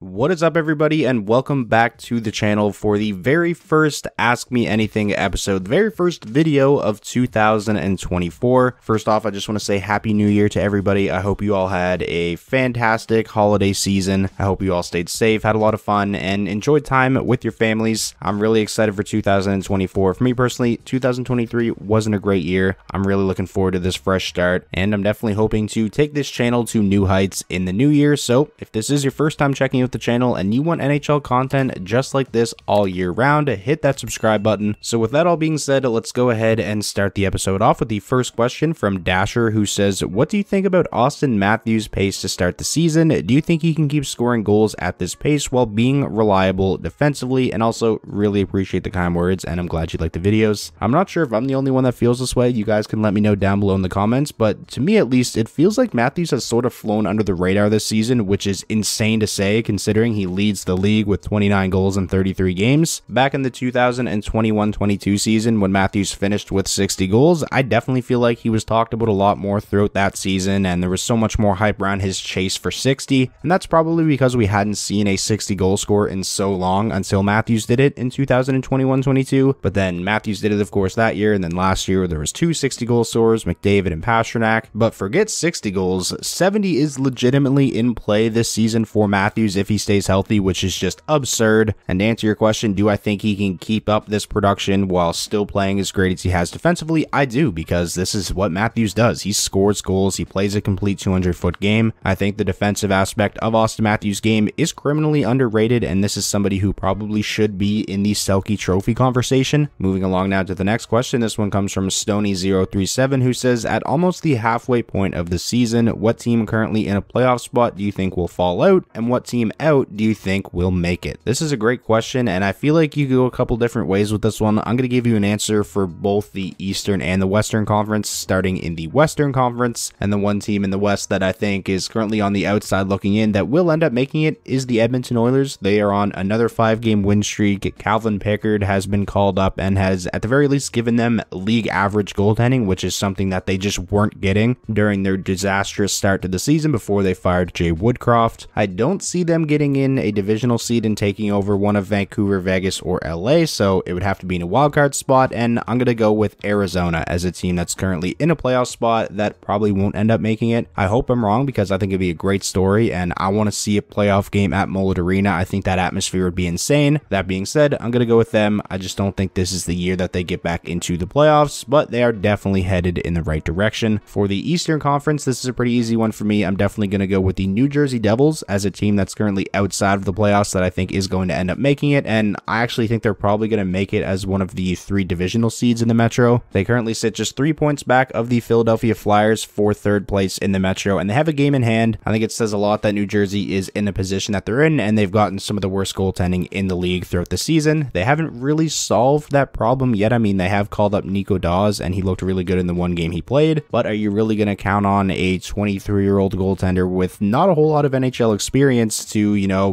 What is up, everybody, and welcome back to the channel for the very first Ask Me Anything episode, the very first video of 2024. First off, I just want to say Happy New Year to everybody. I hope you all had a fantastic holiday season. I hope you all stayed safe, had a lot of fun, and enjoyed time with your families. I'm really excited for 2024. For me personally, 2023 wasn't a great year. I'm really looking forward to this fresh start, and I'm definitely hoping to take this channel to new heights in the new year. So if this is your first time checking out the channel and you want NHL content just like this all year round, hit that subscribe button. So with that all being said, let's go ahead and start the episode off with the first question from Dasher, who says, what do you think about Austin Matthews' pace to start the season? Do you think he can keep scoring goals at this pace while being reliable defensively? And also really appreciate the kind words, and I'm glad you like the videos. I'm not sure if I'm the only one that feels this way. You guys can let me know down below in the comments, but to me at least, it feels like Matthews has sort of flown under the radar this season, which is insane to say considering he leads the league with 29 goals in 33 games. Back in the 2021-22 season when Matthews finished with 60 goals, I definitely feel like he was talked about a lot more throughout that season, and there was so much more hype around his chase for 60, and that's probably because we hadn't seen a 60 goal score in so long until Matthews did it in 2021-22, but then Matthews did it of course that year, and then last year there was two 60 goal scorers, McDavid and Pastrnak. But forget 60 goals, 70 is legitimately in play this season for Matthews if he stays healthy, which is just absurd. And to answer your question, do I think he can keep up this production while still playing as great as he has defensively? I do, because this is what Matthews does. He scores goals, he plays a complete 200-foot game. I think the defensive aspect of Austin Matthews' game is criminally underrated, and this is somebody who probably should be in the Selke Trophy conversation. Moving along now to the next question. This one comes from Stony037, who says, at almost the halfway point of the season, what team currently in a playoff spot do you think will fall out, and what team out do you think will make it? This is a great question, and I feel like you go a couple different ways with this one. I'm going to give you an answer for both the Eastern and the Western Conference, starting in the Western Conference. And the one team in the West that I think is currently on the outside looking in that will end up making it is the Edmonton Oilers. They are on another 5-game win streak. Calvin Pickard has been called up and has at the very least given them league average goaltending, which is something that they just weren't getting during their disastrous start to the season before they fired Jay Woodcroft. I don't see them getting in a divisional seed and taking over one of Vancouver, Vegas, or LA, so it would have to be in a wildcard spot, and I'm going to go with Arizona as a team that's currently in a playoff spot that probably won't end up making it. I hope I'm wrong, because I think it'd be a great story, and I want to see a playoff game at Mullet Arena. I think that atmosphere would be insane. That being said, I'm going to go with them. I just don't think this is the year that they get back into the playoffs, but they are definitely headed in the right direction. For the Eastern Conference, this is a pretty easy one for me. I'm definitely going to go with the New Jersey Devils as a team that's currently outside of the playoffs that I think is going to end up making it, and I actually think they're probably going to make it as one of the 3 divisional seeds in the Metro. They currently sit just 3 points back of the Philadelphia Flyers for 3rd place in the Metro, and they have a game in hand. I think it says a lot that New Jersey is in the position that they're in, and they've gotten some of the worst goaltending in the league throughout the season. They haven't really solved that problem yet. I mean, they have called up Nico Dawes, and he looked really good in the one game he played, but are you really going to count on a 23-year-old goaltender with not a whole lot of NHL experience to,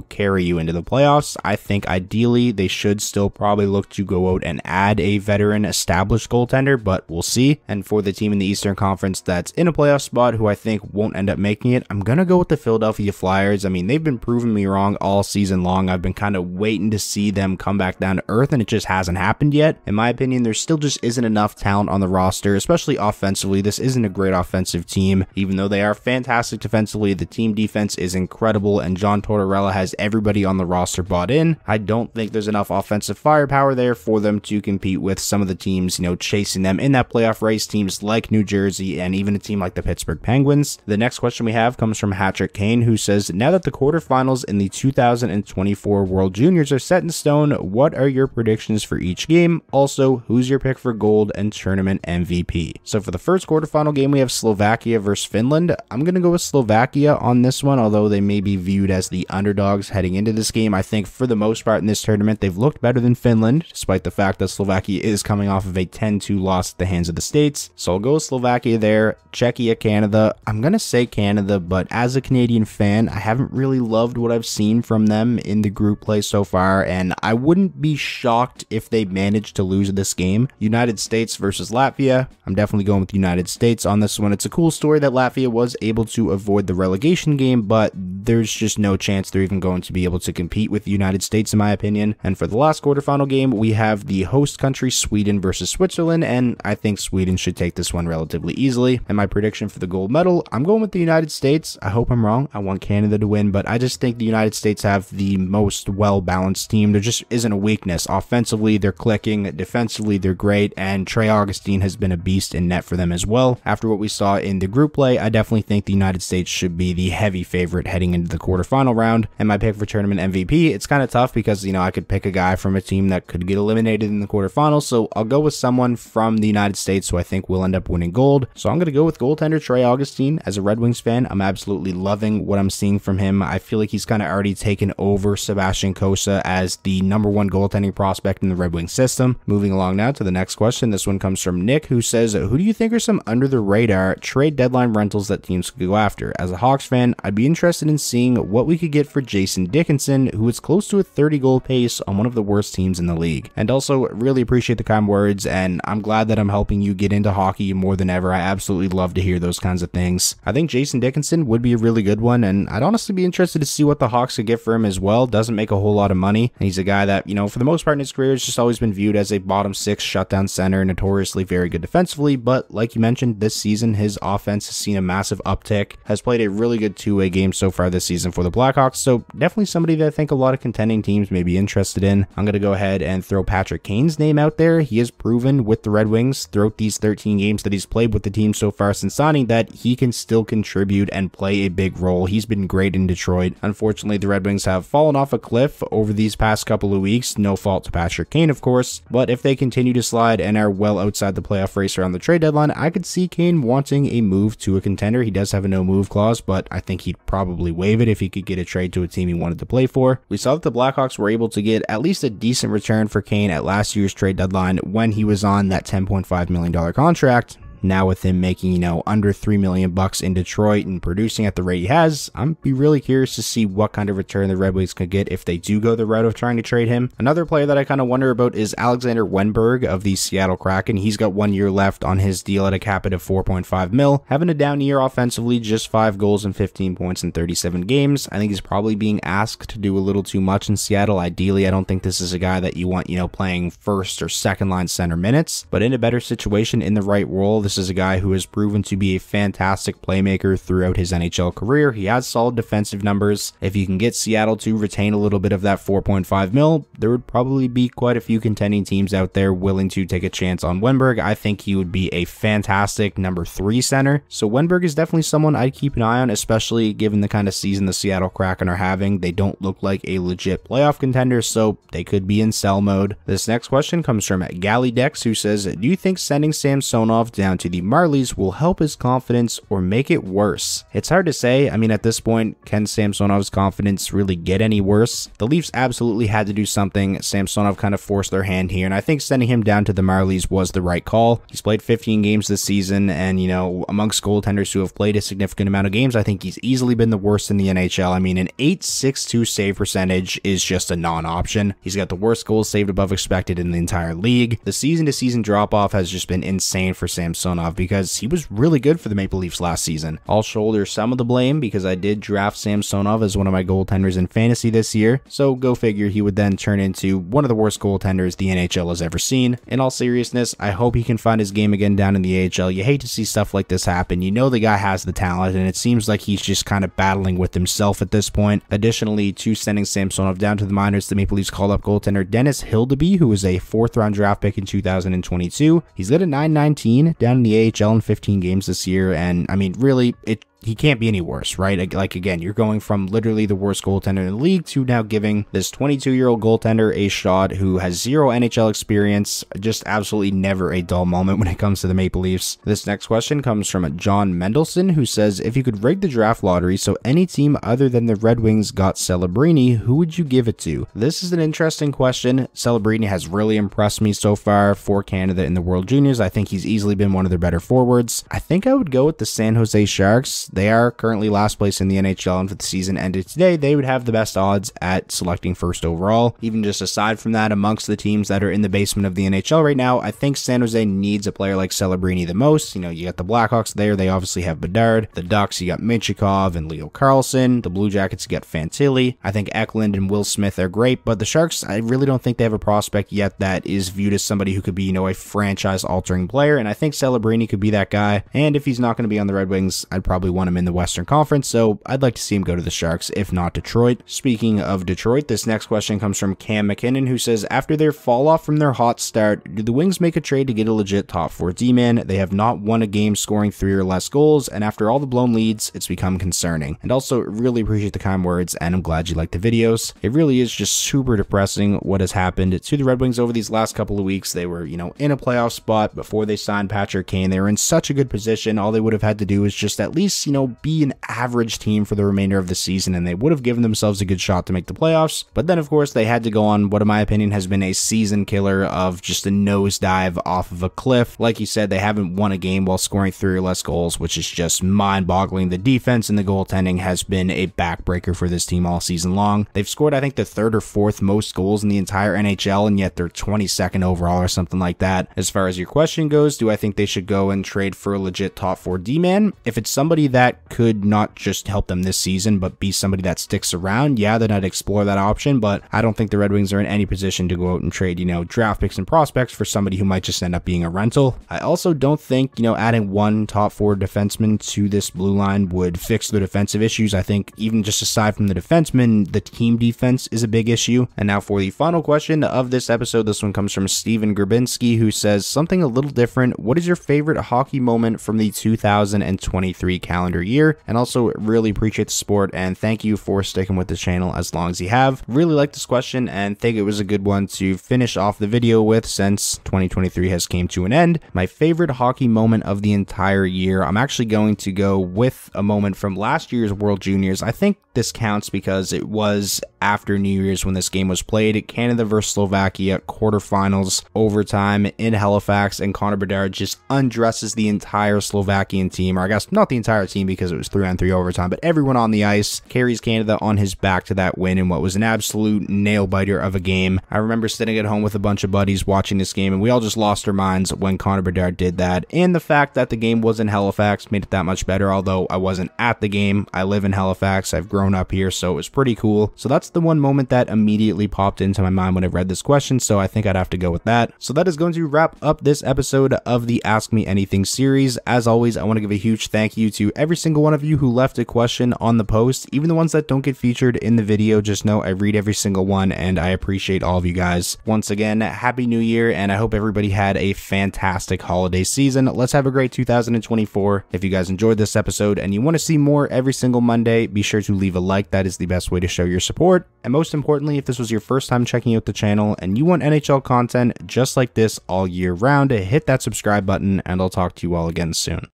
carry you into the playoffs? I think ideally they should still probably look to go out and add a veteran established goaltender, but we'll see. And for the team in the Eastern Conference that's in a playoff spot who I think won't end up making it, I'm going to go with the Philadelphia Flyers. I mean, they've been proving me wrong all season long. I've been kind of waiting to see them come back down to earth, and it just hasn't happened yet. In my opinion, there still just isn't enough talent on the roster, especially offensively. This isn't a great offensive team. Even though they are fantastic defensively, the team defense is incredible, and John Tortorella has everybody on the roster bought in. I don't think there's enough offensive firepower there for them to compete with some of the teams, chasing them in that playoff race, teams like New Jersey and even a team like the Pittsburgh Penguins. The next question we have comes from Hatrick Kane, who says, now that the quarterfinals in the 2024 World Juniors are set in stone, what are your predictions for each game? Also, who's your pick for gold and tournament MVP? So for the first quarterfinal game, we have Slovakia versus Finland. I'm going to go with Slovakia on this one, although they may be viewed as the underdogs heading into this game. I think for the most part in this tournament, they've looked better than Finland, despite the fact that Slovakia is coming off of a 10-2 loss at the hands of the States. So I'll go with Slovakia there. Czechia, Canada. I'm going to say Canada, but as a Canadian fan, I haven't really loved what I've seen from them in the group play so far, and I wouldn't be shocked if they managed to lose this game. United States versus Latvia. I'm definitely going with the United States on this one. It's a cool story that Latvia was able to avoid the relegation game, but there's just no chance chance they're even going to be able to compete with the United States, in my opinion. And for the last quarterfinal game, we have the host country Sweden versus Switzerland, and I think Sweden should take this one relatively easily. And my prediction for the gold medal, I'm going with the United States. I hope I'm wrong. I want Canada to win, but I just think the United States have the most well-balanced team. There just isn't a weakness. Offensively, they're clicking. Defensively, they're great, and Trey Augustine has been a beast in net for them as well. After what we saw in the group play, I definitely think the United States should be the heavy favorite heading into the quarterfinal round. And my pick for tournament MVP, it's kind of tough because, you know, I could pick a guy from a team that could get eliminated in the quarterfinals, so I'll go with someone from the United States who I think will end up winning gold. So I'm going to go with goaltender Trey Augustine. As a Red Wings fan, I'm absolutely loving what I'm seeing from him. I feel like he's kind of already taken over Sebastian Cossa as the #1 goaltending prospect in the Red Wings system. Moving along now to the next question. This one comes from Nick, who says, who do you think are some under the radar trade deadline rentals that teams could go after? As a Hawks fan, I'd be interested in seeing what we could get for Jason Dickinson, who is close to a 30-goal pace on one of the worst teams in the league. And also, really appreciate the kind words, and I'm glad that I'm helping you get into hockey more than ever. I absolutely love to hear those kinds of things. I think Jason Dickinson would be a really good one, and I'd honestly be interested to see what the Hawks could get for him as well. Doesn't make a whole lot of money, and he's a guy that, you know, for the most part in his career has just always been viewed as a bottom 6 shutdown center, notoriously very good defensively, but like you mentioned, this season his offense has seen a massive uptick, has played a really good two-way game so far this season for the Blackhawks, so definitely somebody that I think a lot of contending teams may be interested in. I'm going to go ahead and throw Patrick Kane's name out there. He has proven with the Red Wings throughout these 13 games that he's played with the team so far since signing that he can still contribute and play a big role. He's been great in Detroit. Unfortunately, the Red Wings have fallen off a cliff over these past couple of weeks. No fault to Patrick Kane, of course, but if they continue to slide and are well outside the playoff race around the trade deadline, I could see Kane wanting a move to a contender. He does have a no-move clause, but I think he'd probably waive it if he could get a trade to a team he wanted to play for. We saw that the Blackhawks were able to get at least a decent return for Kane at last year's trade deadline when he was on that $10.5 million contract. Now with him making, you know, under $3 million in Detroit and producing at the rate he has, I'm be really curious to see what kind of return the Red Wings could get if they do go the route of trying to trade him. Another player that I kind of wonder about is Alexander Wenberg of the Seattle Kraken. He's got 1 year left on his deal at a cap hit of $4.5 million. Having a down year offensively, just 5 goals and 15 points in 37 games. I think he's probably being asked to do a little too much in Seattle. Ideally, I don't think this is a guy that you want, you know, playing first or second line center minutes, but in a better situation in the right role. This is a guy who has proven to be a fantastic playmaker throughout his NHL career. He has solid defensive numbers. If you can get Seattle to retain a little bit of that $4.5 million, there would probably be quite a few contending teams out there willing to take a chance on Wenberg. I think he would be a fantastic #3 center. So Wenberg is definitely someone I'd keep an eye on, especially given the kind of season the Seattle Kraken are having. They don't look like a legit playoff contender, so they could be in sell mode. This next question comes from Gallydex, who says, do you think sending Samsonov down to the Marlies will help his confidence or make it worse? It's hard to say. I mean, at this point, can Samsonov's confidence really get any worse? The Leafs absolutely had to do something. Samsonov kind of forced their hand here, and I think sending him down to the Marlies was the right call. He's played 15 games this season, and, you know, amongst goaltenders who have played a significant amount of games, I think he's easily been the worst in the NHL. I mean, an .862 save percentage is just a non-option. He's got the worst goals saved above expected in the entire league. The season-to-season drop-off has just been insane for Samsonov, because he was really good for the Maple Leafs last season. I'll shoulder some of the blame because I did draft Samsonov as one of my goaltenders in fantasy this year, so go figure he would then turn into one of the worst goaltenders the NHL has ever seen. In all seriousness, I hope he can find his game again down in the AHL. You hate to see stuff like this happen. You know the guy has the talent, and it seems like he's just kind of battling with himself at this point. Additionally, to sending Samsonov down to the minors, the Maple Leafs called up goaltender Dennis Hildeby, who was a 4th round draft pick in 2022. He's got a .919 down in the AHL in 15 games this year, and I mean, really, he can't be any worse, right? Like, again, you're going from literally the worst goaltender in the league to now giving this 22-year-old goaltender a shot who has 0 NHL experience. Just absolutely never a dull moment when it comes to the Maple Leafs. This next question comes from John Mendelson, who says, if you could rig the draft lottery so any team other than the Red Wings got Celebrini, who would you give it to? This is an interesting question. Celebrini has really impressed me so far for Canada in the World Juniors. I think he's easily been one of their better forwards. I think I would go with the San Jose Sharks. They are currently last place in the NHL, and if the season ended today, they would have the best odds at selecting first overall. Even just aside from that, amongst the teams that are in the basement of the NHL right now, I think San Jose needs a player like Celebrini the most. You know, you got the Blackhawks there, they obviously have Bedard. The Ducks, you got Minchikov and Leo Carlson. The Blue Jackets, you got Fantilli. I think Eklund and Will Smith are great, but the Sharks, I really don't think they have a prospect yet that is viewed as somebody who could be, you know, a franchise-altering player, and I think Celebrini could be that guy, and if he's not going to be on the Red Wings, I'd probably want him in the Western Conference, so I'd like to see him go to the Sharks, if not Detroit. Speaking of Detroit, this next question comes from Cam McKinnon, who says, after their fall off from their hot start, do the Wings make a trade to get a legit top 4 D-man? They have not won a game scoring 3 or less goals, and after all the blown leads, it's become concerning. And also, really appreciate the kind words, and I'm glad you like the videos. It really is just super depressing what has happened to the Red Wings over these last couple of weeks. They were, you know, in a playoff spot before they signed Patrick Kane. They were in such a good position. All they would have had to do is just at least, you know, be an average team for the remainder of the season, and they would have given themselves a good shot to make the playoffs. But then, of course, they had to go on what, in my opinion, has been a season killer of just a nosedive off of a cliff. Like you said, they haven't won a game while scoring 3 or less goals, which is just mind-boggling. The defense and the goaltending has been a backbreaker for this team all season long. They've scored, I think, the 3rd or 4th most goals in the entire NHL, and yet they're 22nd overall or something like that. As far as your question goes, do I think they should go and trade for a legit top 4 D-man? If it's somebody that could not just help them this season, but be somebody that sticks around, yeah, then I'd explore that option, but I don't think the Red Wings are in any position to go out and trade, you know, draft picks and prospects for somebody who might just end up being a rental. I also don't think, you know, adding one top 4 defenseman to this blue line would fix the defensive issues. I think even just aside from the defenseman, the team defense is a big issue. And now for the final question of this episode, this one comes from Steven Grabinski, who says, something a little different. What is your favorite hockey moment from the 2023 calendar year? And also really appreciate the support and thank you for sticking with the channel as long as you have. Really like this question and think it was a good one to finish off the video with since 2023 has came to an end. My favorite hockey moment of the entire year, I'm actually going to go with a moment from last year's World Juniors. I think this counts because it was after New Year's when this game was played. Canada versus Slovakia, quarterfinals, overtime in Halifax, and Connor Bedard just undresses the entire Slovakian team, or I guess not the entire team because it was 3-on-3 overtime, but everyone on the ice, carries Canada on his back to that win in what was an absolute nail-biter of a game. I remember sitting at home with a bunch of buddies watching this game, and we all just lost our minds when Connor Bedard did that, and the fact that the game was in Halifax made it that much better, although I wasn't at the game. I live in Halifax, I've grown up here, so it was pretty cool. So that's the one moment that immediately popped into my mind when I read this question, so I think I'd have to go with that. So that is going to wrap up this episode of the Ask Me Anything series. As always, I want to give a huge thank you to every single one of you who left a question on the post, even the ones that don't get featured in the video. Just know I read every single one and I appreciate all of you guys. Once again, Happy New Year, and I hope everybody had a fantastic holiday season. Let's have a great 2024. If you guys enjoyed this episode and you want to see more every single Monday, be sure to leave a like. That is the best way to show your support. And most importantly, if this was your first time checking out the channel and you want NHL content just like this all year round, hit that subscribe button and I'll talk to you all again soon.